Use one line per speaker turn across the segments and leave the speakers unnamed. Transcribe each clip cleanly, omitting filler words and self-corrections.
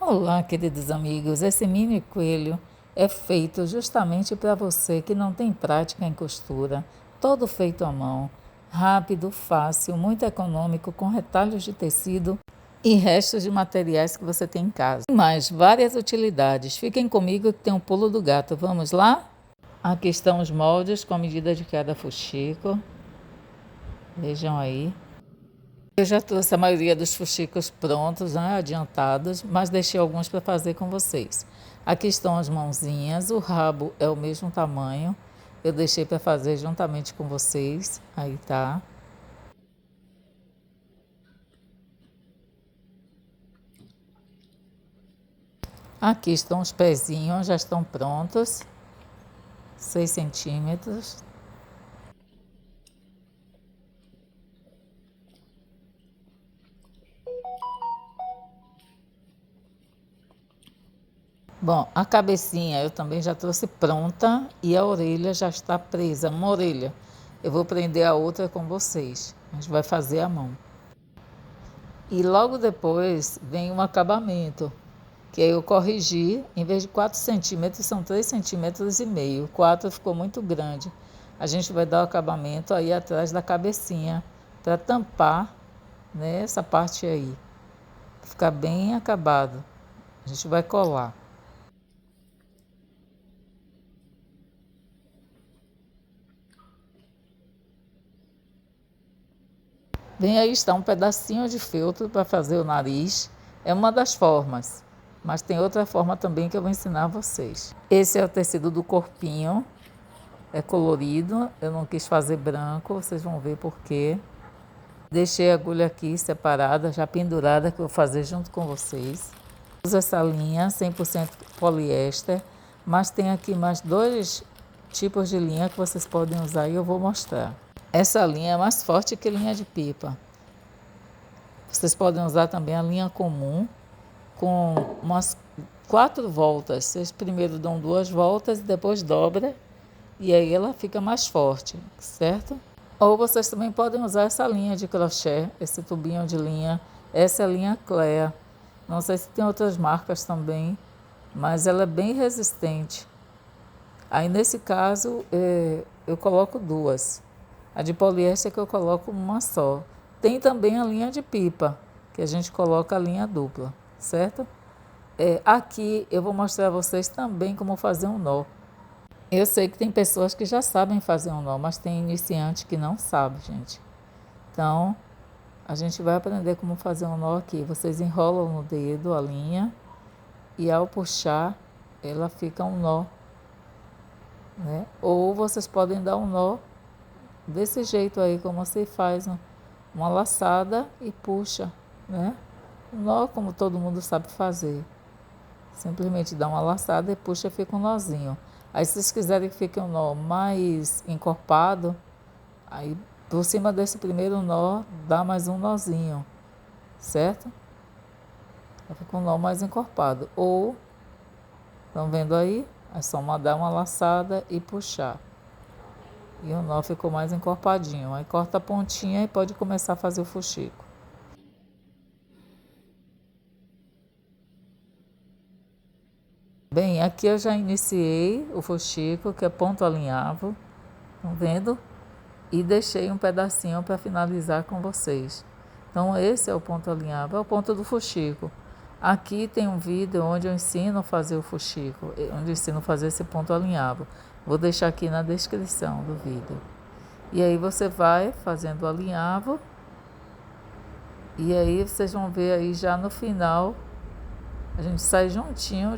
Olá, queridos amigos. Esse mini coelho é feito justamente para você que não tem prática em costura, todo feito à mão, rápido, fácil, muito econômico, com retalhos de tecido e restos de materiais que você tem em casa. Tem mais várias utilidades. Fiquem comigo que tem um pulo do gato. Vamos lá? Aqui estão os moldes com a medida de cada fuxico. Vejam aí. Eu já trouxe a maioria dos fuxicos prontos, né, adiantados, mas deixei alguns para fazer com vocês. Aqui estão as mãozinhas, o rabo é o mesmo tamanho. Eu deixei para fazer juntamente com vocês. Aí tá. Aqui estão os pezinhos, já estão prontos. 6 centímetros. Bom, a cabecinha eu também já trouxe pronta e a orelha já está presa. Uma orelha. Eu vou prender a outra com vocês. A gente vai fazer a mão. E logo depois vem um acabamento, que aí eu corrigi, em vez de 4 centímetros, são 3,5 centímetros. 4 ficou muito grande. A gente vai dar o acabamento aí atrás da cabecinha, para tampar, né, essa parte aí. Ficar bem acabado. A gente vai colar. Bem, aí está um pedacinho de feltro para fazer o nariz. É uma das formas, mas tem outra forma também que eu vou ensinar a vocês. Esse é o tecido do corpinho. É colorido, eu não quis fazer branco, vocês vão ver por quê. Deixei a agulha aqui separada, já pendurada, que eu vou fazer junto com vocês. Uso essa linha 100% poliéster, mas tem aqui mais 2 tipos de linha que vocês podem usar e eu vou mostrar. Essa linha é mais forte que linha de pipa. Vocês podem usar também a linha comum, com umas 4 voltas. Vocês primeiro dão 2 voltas e depois dobra. E aí ela fica mais forte, certo? Ou vocês também podem usar essa linha de crochê, esse tubinho de linha. Essa é a linha Clea. Não sei se tem outras marcas também, mas ela é bem resistente. Aí nesse caso eu coloco 2. A de poliéster que eu coloco uma só. Tem também a linha de pipa, que a gente coloca a linha dupla, certo? Aqui eu vou mostrar a vocês também como fazer um nó. Eu sei que tem pessoas que já sabem fazer um nó, mas tem iniciante que não sabe, gente. Então, a gente vai aprender como fazer um nó aqui. Vocês enrolam no dedo a linha e ao puxar, ela fica um nó, né? Ou vocês podem dar um nó desse jeito aí, como você faz uma laçada e puxa, né? Um nó como todo mundo sabe fazer. Simplesmente dá uma laçada e puxa e fica um nozinho. Aí se vocês quiserem que fique um nó mais encorpado, aí por cima desse primeiro nó, dá mais um nozinho, certo? Aí fica um nó mais encorpado. Ou, estão vendo aí? É só dar uma laçada e puxar. E o nó ficou mais encorpadinho. Aí corta a pontinha e pode começar a fazer o fuxico. Bem, aqui eu já iniciei o fuxico, que é ponto alinhavo, estão vendo? E deixei um pedacinho para finalizar com vocês. Então esse é o ponto alinhavo, é o ponto do fuxico. Aqui tem um vídeo onde eu ensino a fazer o fuxico, onde eu ensino a fazer esse ponto alinhavo. Vou deixar aqui na descrição do vídeo. E aí você vai fazendo o alinhavo. E aí vocês vão ver aí já no final, a gente sai juntinho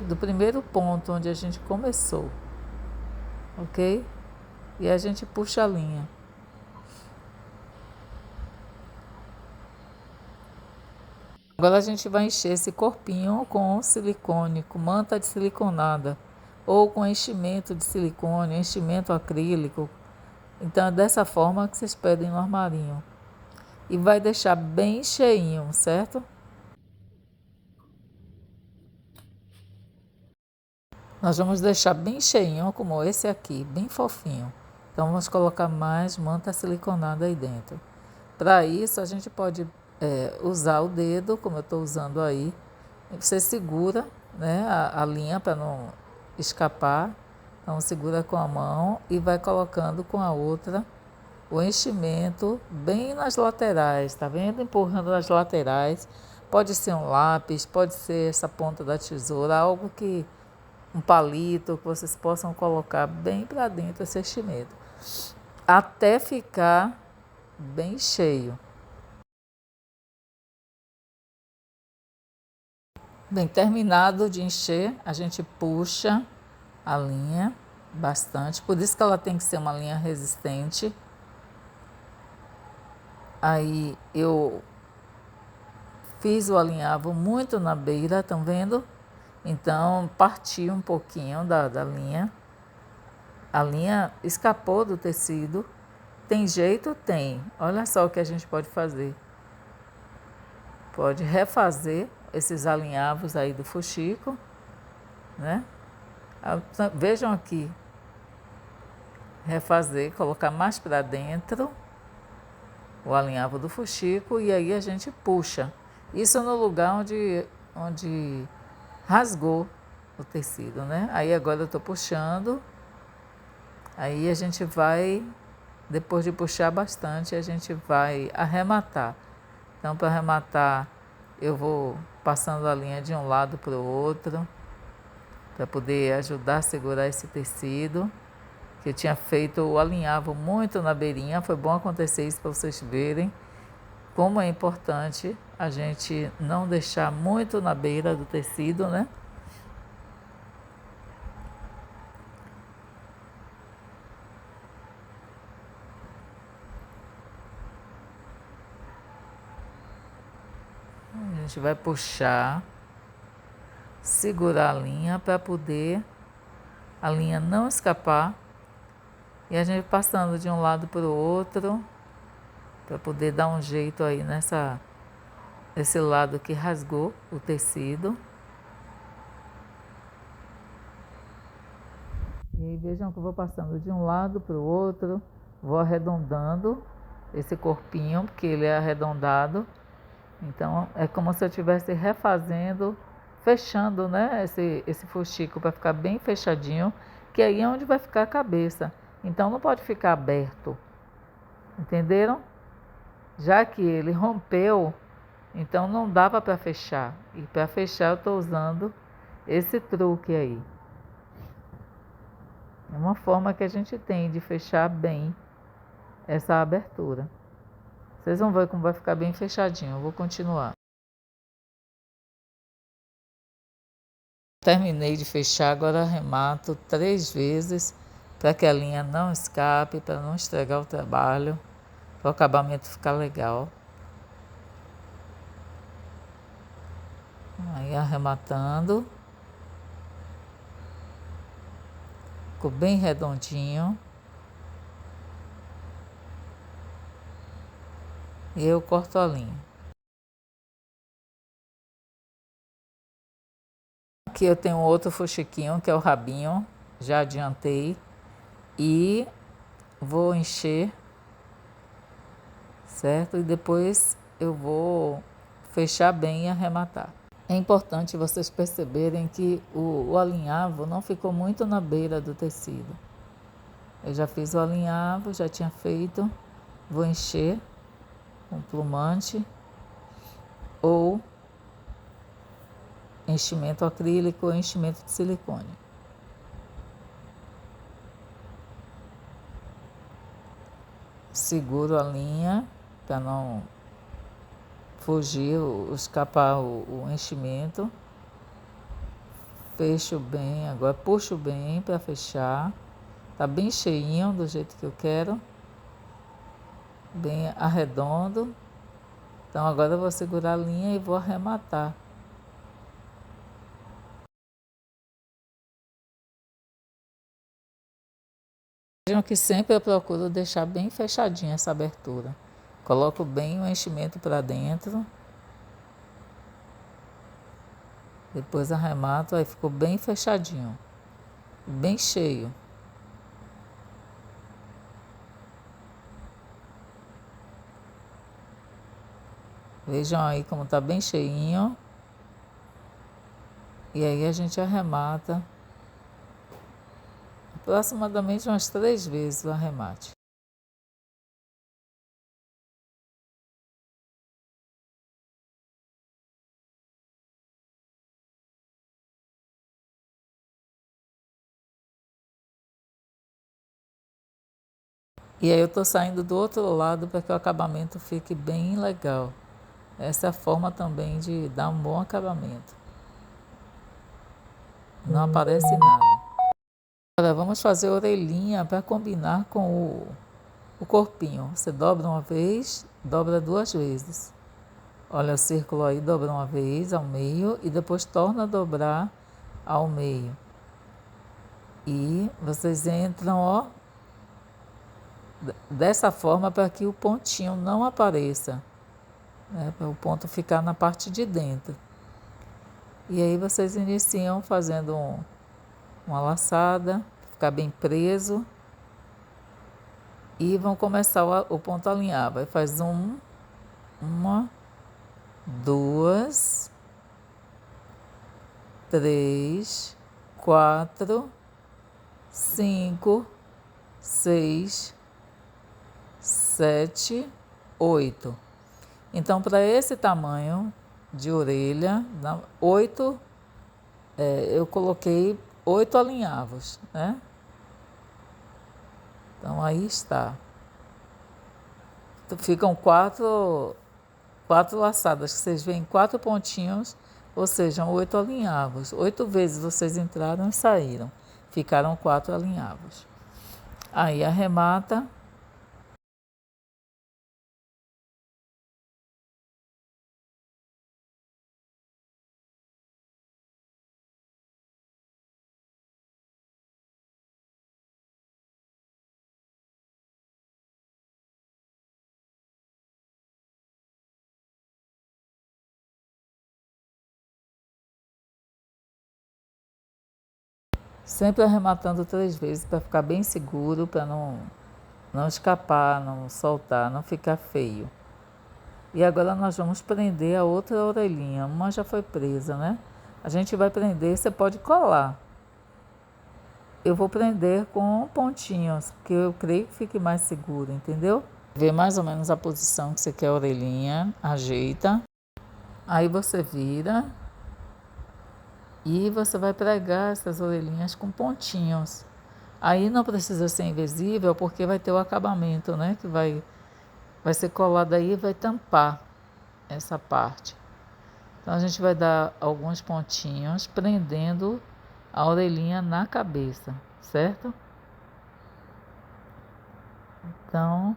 do primeiro ponto onde a gente começou, ok? E a gente puxa a linha. Agora a gente vai encher esse corpinho com silicone, com manta de siliconada, ou com enchimento de silicone, enchimento acrílico. Então é dessa forma que vocês pedem no armarinho. E vai deixar bem cheinho, certo? Nós vamos deixar bem cheinho, como esse aqui, bem fofinho. Então vamos colocar mais manta siliconada aí dentro. Para isso a gente pode usar o dedo, como eu estou usando aí, Você segura, né, a linha para não escapar. Então segura com a mão e vai colocando com a outra o enchimento bem nas laterais, tá vendo? Empurrando nas laterais. Pode ser um lápis, pode ser essa ponta da tesoura, algo que um palito que vocês possam colocar bem para dentro esse enchimento, até ficar bem cheio. Bem, terminado de encher, a gente puxa a linha bastante, por isso que ela tem que ser uma linha resistente. Aí eu fiz o alinhavo muito na beira, estão vendo? Então parti um pouquinho da linha. A linha escapou do tecido. Tem jeito? Tem. Olha só o que a gente pode fazer. Pode refazer esses alinhavos aí do fuxico, né? Vejam aqui. Refazer, colocar mais para dentro o alinhavo do fuxico e aí a gente puxa. Isso no lugar onde rasgou o tecido, né? Aí agora eu estou puxando. Aí a gente vai, depois de puxar bastante, a gente vai arrematar. Então, para arrematar, eu vou passando a linha de um lado para o outro, para poder ajudar a segurar esse tecido. Que eu tinha feito o alinhavo muito na beirinha, foi bom acontecer isso para vocês verem como é importante a gente não deixar muito na beira do tecido, né? A gente vai puxar, segurar a linha para poder a linha não escapar e a gente passando de um lado para o outro para poder dar um jeito aí nesse lado que rasgou o tecido. E aí vejam que eu vou passando de um lado para o outro, vou arredondando esse corpinho, porque ele é arredondado. Então é como se eu estivesse refazendo, fechando, né, esse fuxico para ficar bem fechadinho, que aí é onde vai ficar a cabeça. Então não pode ficar aberto, entenderam? Já que ele rompeu, então não dava para fechar. E para fechar eu estou usando esse truque aí. É uma forma que a gente tem de fechar bem essa abertura. Vocês vão ver como vai ficar bem fechadinho. Eu vou continuar. Terminei de fechar, agora arremato 3 vezes para que a linha não escape, para não estragar o trabalho, para o acabamento ficar legal. Aí arrematando. Ficou bem redondinho. E eu corto a linha. Aqui eu tenho outro fuxiquinho, que é o rabinho. Já adiantei. E vou encher, certo? E depois eu vou fechar bem e arrematar. É importante vocês perceberem que o alinhavo não ficou muito na beira do tecido. Eu já fiz o alinhavo, já tinha feito. Vou encher com plumante ou enchimento acrílico ou enchimento de silicone. Seguro a linha para não fugir, escapar o enchimento. Fecho bem, agora puxo bem para fechar. Tá bem cheinho do jeito que eu quero. Bem arredondo. Então agora eu vou segurar a linha e vou arrematar. Vejam que sempre eu procuro deixar bem fechadinha essa abertura. Coloco bem o enchimento para dentro. Depois arremato, aí ficou bem fechadinho. Bem cheio. Vejam aí como tá bem cheinho. E aí a gente arremata aproximadamente umas 3 vezes o arremate. E aí eu estou saindo do outro lado para que o acabamento fique bem legal. Essa é a forma também de dar um bom acabamento. Não aparece nada. Agora vamos fazer a orelhinha para combinar com o corpinho. Você dobra uma vez, dobra 2 vezes. Olha o círculo aí, dobra uma vez ao meio e depois torna a dobrar ao meio. E vocês entram, ó, dessa forma para que o pontinho não apareça, né, para o ponto ficar na parte de dentro. E aí vocês iniciam fazendo uma laçada, ficar bem preso. E vão começar o ponto a alinhar. Vai faz uma, 2, 3, 4, 5, 6, 7, 8. Então, para esse tamanho de orelha, 8, eu coloquei 8 alinhavos, né? Então, aí está. Ficam 4 laçadas, que vocês veem 4 pontinhos, ou seja, 8 alinhavos. 8 vezes vocês entraram e saíram. Ficaram 4 alinhavos. Aí arremata. Sempre arrematando 3 vezes para ficar bem seguro, para não escapar, não soltar, não ficar feio. E agora nós vamos prender a outra orelhinha. Uma já foi presa, né? A gente vai prender, você pode colar. Eu vou prender com pontinhos, que eu creio que fique mais seguro, entendeu? Vê mais ou menos a posição que você quer a orelhinha, ajeita. Aí você vira e você vai pregar essas orelhinhas com pontinhos. Aí não precisa ser invisível porque vai ter o acabamento, né? Que vai ser colado aí e vai tampar essa parte. Então a gente vai dar alguns pontinhos prendendo a orelhinha na cabeça, certo? Então,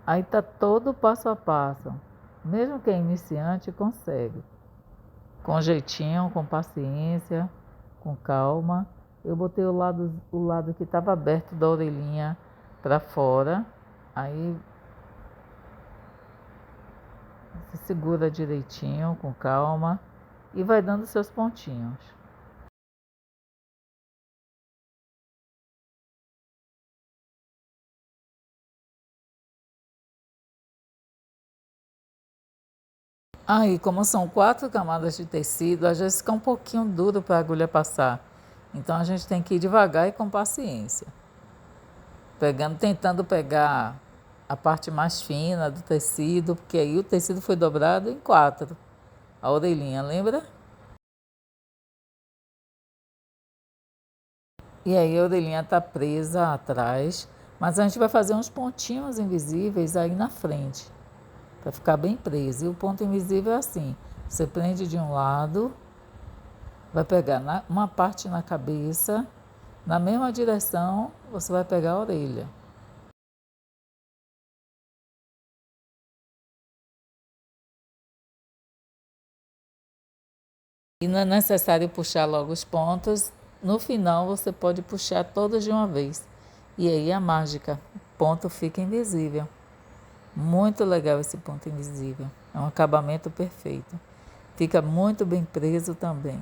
aí tá todo passo a passo. Mesmo quem é iniciante consegue. Com jeitinho, com paciência, com calma. Eu botei o lado que estava aberto da orelhinha para fora. Aí se segura direitinho, com calma, e vai dando seus pontinhos. Aí, como são 4 camadas de tecido, às vezes fica um pouquinho duro para a agulha passar. Então a gente tem que ir devagar e com paciência. Tentando pegar a parte mais fina do tecido, porque aí o tecido foi dobrado em 4. A orelhinha, lembra? E aí a orelhinha está presa atrás, mas a gente vai fazer uns pontinhos invisíveis aí na frente, para ficar bem preso. E o ponto invisível é assim: você prende de um lado, vai pegar uma parte na cabeça, na mesma direção você vai pegar a orelha. E não é necessário puxar logo os pontos, no final você pode puxar todos de uma vez. E aí a mágica, o ponto fica invisível. Muito legal esse ponto invisível, é um acabamento perfeito. Fica muito bem preso também.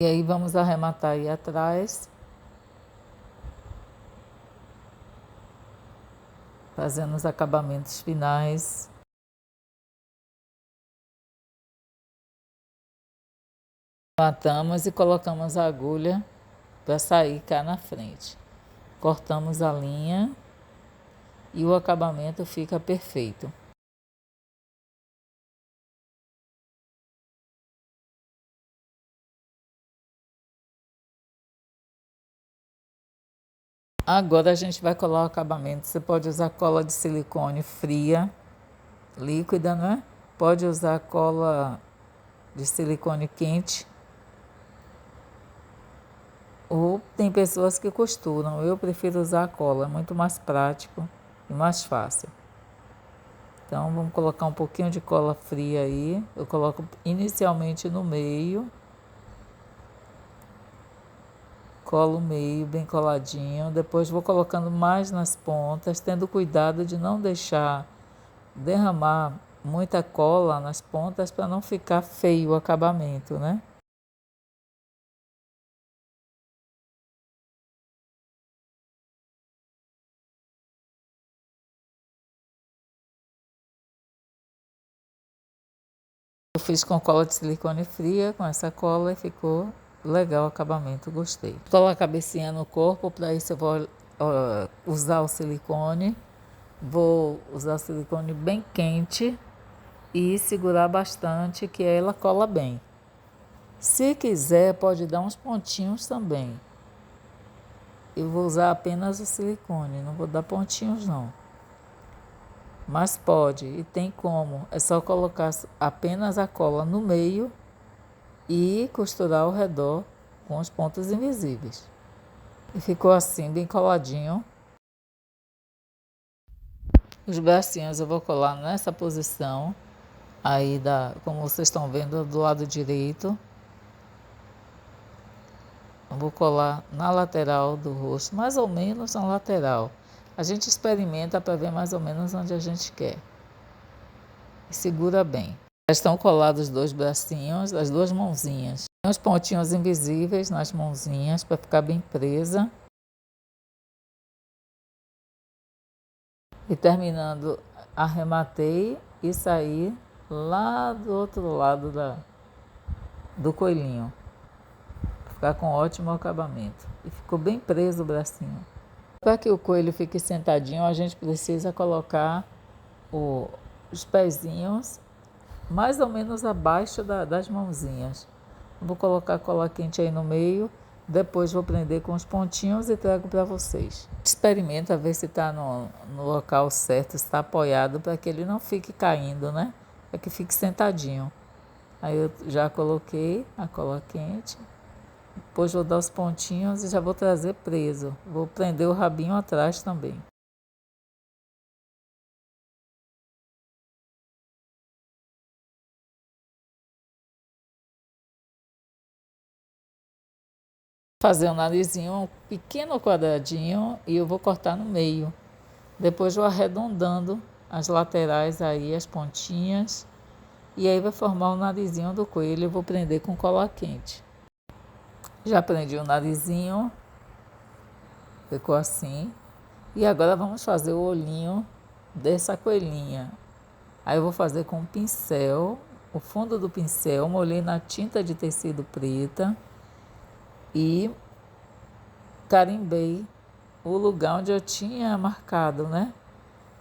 E aí vamos arrematar aí atrás, fazendo os acabamentos finais. Matamos e colocamos a agulha para sair cá na frente. Cortamos a linha e o acabamento fica perfeito. Agora a gente vai colar o acabamento. Você pode usar cola de silicone fria, líquida, né? Pode usar cola de silicone quente. Ou tem pessoas que costuram. Eu prefiro usar a cola, é muito mais prático e mais fácil. Então vamos colocar um pouquinho de cola fria aí. Eu coloco inicialmente no meio. Colo o meio bem coladinho, depois vou colocando mais nas pontas, tendo cuidado de não deixar derramar muita cola nas pontas para não ficar feio o acabamento, né? Eu fiz com cola de silicone fria, com essa cola e ficou legal o acabamento, gostei. Colo a cabecinha no corpo, para isso eu vou usar o silicone. Vou usar o silicone bem quente e segurar bastante, que ela cola bem. Se quiser, pode dar uns pontinhos também. Eu vou usar apenas o silicone, não vou dar pontinhos não. Mas pode e tem como. É só colocar apenas a cola no meio e costurar ao redor com os pontos invisíveis. E ficou assim, bem coladinho. Os bracinhos eu vou colar nessa posição aí, como vocês estão vendo, do lado direito. Eu vou colar na lateral do rosto, mais ou menos na lateral. A gente experimenta para ver mais ou menos onde a gente quer. E segura bem. Já estão colados os dois bracinhos, as duas mãozinhas. Tem uns pontinhos invisíveis nas mãozinhas para ficar bem presa. E terminando, arrematei e saí lá do outro lado do coelhinho. Ficar com ótimo acabamento. E ficou bem preso o bracinho. Para que o coelho fique sentadinho, a gente precisa colocar os pezinhos mais ou menos abaixo das mãozinhas. Vou colocar cola quente aí no meio, depois vou prender com os pontinhos e trago para vocês. Experimenta ver se está no local certo, se está apoiado, para que ele não fique caindo, né? Para que fique sentadinho. Aí eu já coloquei a cola quente. Depois vou dar os pontinhos e já vou trazer preso. Vou prender o rabinho atrás também. Fazer um narizinho, um pequeno quadradinho e eu vou cortar no meio. Depois vou arredondando as laterais aí, as pontinhas. E aí vai formar o narizinho do coelho. Eu vou prender com cola quente. Já prendi o narizinho. Ficou assim. E agora vamos fazer o olhinho dessa coelhinha. Aí eu vou fazer com um pincel, o fundo do pincel, molhei na tinta de tecido preta e carimbei o lugar onde eu tinha marcado, né?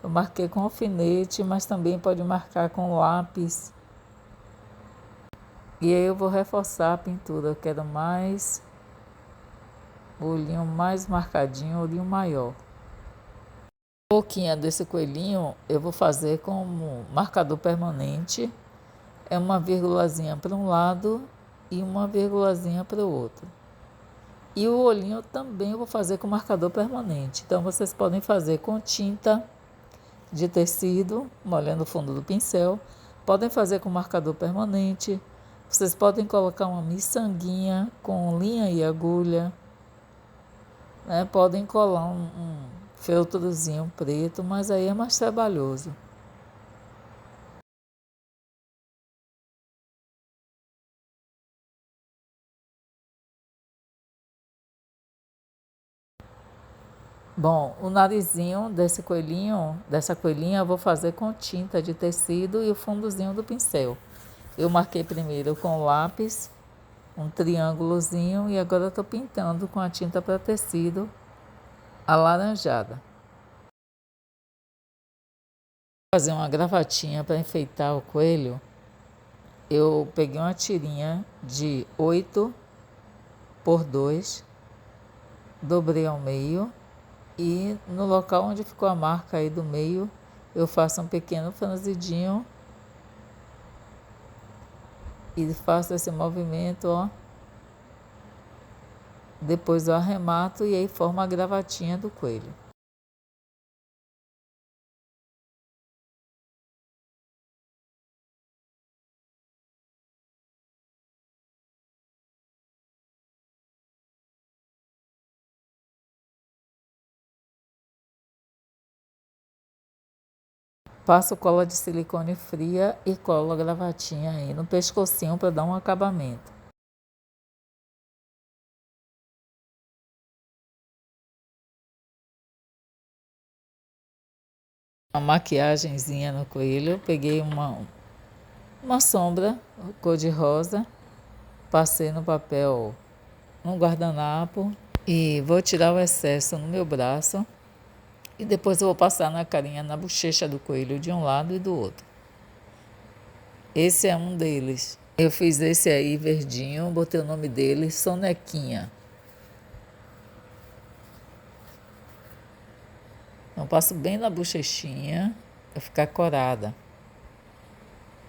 Eu marquei com alfinete, mas também pode marcar com lápis. E aí eu vou reforçar a pintura. Eu quero mais o olhinho mais marcadinho, o olhinho maior. A boquinha desse coelhinho eu vou fazer como marcador permanente. É uma vírgulazinha para um lado e uma vírgulazinha para o outro. E o olhinho também eu vou fazer com marcador permanente. Então vocês podem fazer com tinta de tecido, molhando o fundo do pincel. Podem fazer com marcador permanente. Vocês podem colocar uma miçanguinha com linha e agulha. Né? Podem colar um feltrozinho preto, mas aí é mais trabalhoso. Bom, o narizinho dessa coelhinha eu vou fazer com tinta de tecido e o fundozinho do pincel. Eu marquei primeiro com lápis um triângulozinho e agora estou pintando com a tinta para tecido alaranjada. Para fazer uma gravatinha para enfeitar o coelho, eu peguei uma tirinha de 8 por 2, dobrei ao meio e no local onde ficou a marca aí do meio, eu faço um pequeno franzidinho e faço esse movimento, ó. Depois eu arremato e aí formo a gravatinha do coelho. Passo cola de silicone fria e colo a gravatinha aí no pescocinho para dar um acabamento. Uma maquiagemzinha no coelho, eu peguei uma sombra cor de rosa, passei no papel, no guardanapo e vou tirar o excesso no meu braço e depois eu vou passar na carinha, na bochecha do coelho de um lado e do outro. Esse é um deles. Eu fiz esse aí verdinho, botei o nome dele, Sonequinha. Então passo bem na bochechinha para ficar corada.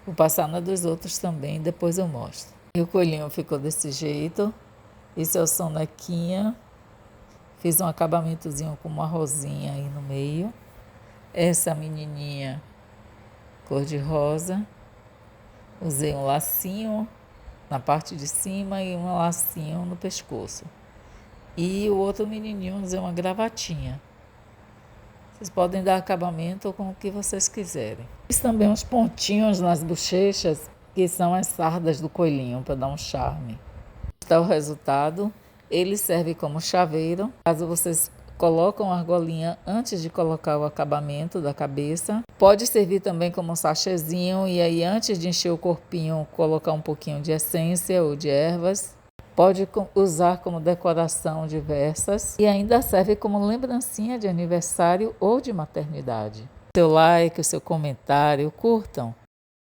Vou passar na dos outros também, depois eu mostro. E o coelhinho ficou desse jeito. Esse é o Sonequinha. Fiz um acabamentozinho com uma rosinha aí no meio. Essa menininha cor de rosa. Usei um lacinho na parte de cima e um lacinho no pescoço. E o outro menininho usei uma gravatinha. Vocês podem dar acabamento com o que vocês quiserem. Fiz também uns pontinhos nas bochechas, que são as sardas do coelhinho, para dar um charme. Está o resultado. Ele serve como chaveiro. Caso vocês colocam a argolinha antes de colocar o acabamento da cabeça. Pode servir também como um sachêzinho e aí antes de encher o corpinho, colocar um pouquinho de essência ou de ervas. Pode usar como decoração diversas e ainda serve como lembrancinha de aniversário ou de maternidade. Seu like, o seu comentário, curtam.